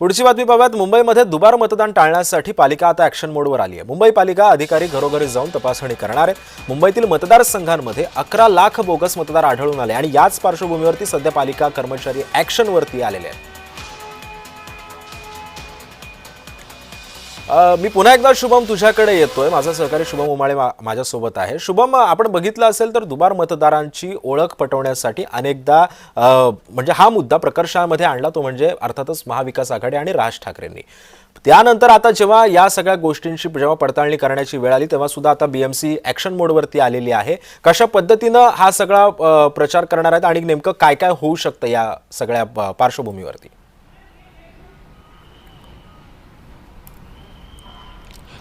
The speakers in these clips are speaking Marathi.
पुढची बातमी पाहूयात। मुंबईमध्ये दुबार मतदान टाळण्यासाठी पालिका आता ॲक्शन मोडवर आली आहे। मुंबई पालिका अधिकारी घरोघरी जाऊन तपासणी करणार आहेत। मुंबईतील मतदारसंघांमध्ये 11 लाख बोगस मतदार आढळून आले आणि याच पार्श्वभूमीवरती सध्या पालिका कर्मचारी ॲक्शनवरती आलेले आहेत। मी पुन्हा एकदा शुभम तुझ्याकडे येतोय। माझा सहकारी शुभम उमाळे माझ्यासोबत आहे। शुभम, आपण बघितलं असेल तर दुबार मतदारांची ओळख पटवण्यासाठी अनेकदा म्हणजे हा मुद्दा प्रकर्षामध्ये आणला, तो म्हणजे अर्थातच महाविकास आघाडी आणि राज ठाकरेंनी। त्यानंतर आता जेव्हा या सगळ्या गोष्टींची जेव्हा पडताळणी करण्याची वेळ आली तेव्हा सुद्धा आता बीएमसी ॲक्शन मोडवरती आलेली आहे। कशा पद्धतीनं हा सगळा प्रचार करणार आहेत आणि नेमकं काय काय होऊ शकतं या सगळ्या पार्श्वभूमीवरती?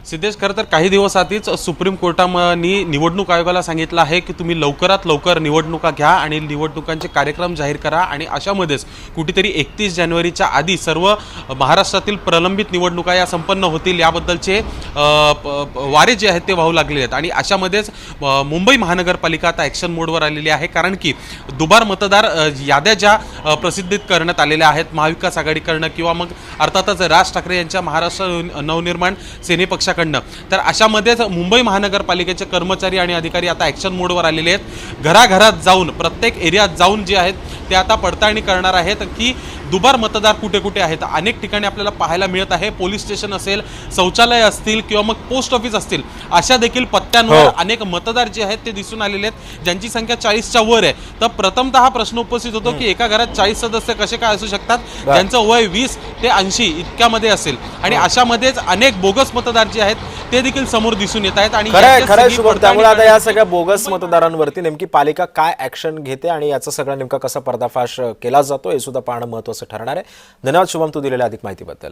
सिद्धेश, खरं तर काही दिवस आधीच सुप्रीम कोर्टाने निवडणूक आयोगाला सांगितलं आहे की तुम्ही लवकरात लवकर निवडणुका घ्या आणि निवडणुकांचे कार्यक्रम जाहीर करा आणि अशामध्येच कुठेतरी 31 जानेवारीच्या आधी सर्व महाराष्ट्रातील प्रलंबित निवडणुका या संपन्न होतील याबद्दलचे वारे जे आहेत ते वाहू लागले आहेत। आणि अशामध्येच मुंबई महानगरपालिका आता ॲक्शन मोडवर आलेली आहे, कारण की दुबार मतदार याद्या ज्या प्रसिद्धित करण्यात आलेल्या आहेत महाविकास आघाडीकडनं किंवा मग अर्थातच राज ठाकरे यांच्या महाराष्ट्र नवनिर्माण सेनेपक्षा तर अशामध्येच मुंबई महानगरपालिकेचे कर्मचारी आणि अधिकारी आता ॲक्शन मोडवर आलेले आहेत। घराघरात जाऊन प्रत्येक एरियात जाऊन जे आहेत ते आता पडताळणी करणार आहेत की दुबार मतदार कुठे कुठे आहेत। अनेक ठिकाणी आपल्याला पाहायला मिळत आहे, पोलीस स्टेशन असेल, शौचालय असतील किंवा मग पोस्ट ऑफिस असतील, अशा देखील पत्त्यांवर अनेक मतदार जे आहेत ते दिसून आलेले आहेत, ज्यांची संख्या 40च्या वर आहे। तर प्रथमतः हा प्रश्न उपस्थित होतो की एका घरात 40 सदस्य कसे काय असू शकतात, ज्यांचं वय 20 ते 80 इतक्यामध्ये असेल। आणि अशामध्येच अनेक बोगस मतदार जे आहेत ते देखील समोर दिसून येत आहेत। आणि त्यामुळे आता या सगळ्या बोगस मतदारांवरती नेमकी पालिका काय ॲक्शन घेते आणि याचा सगळा नेमका कसा पर्दाफाश केला जातो हे सुद्धा पाहणं महत्त्वाचं ठरणार आहे। धन्यवाद शुभम, तू दिलेल्या अधिक माहितीबद्दल।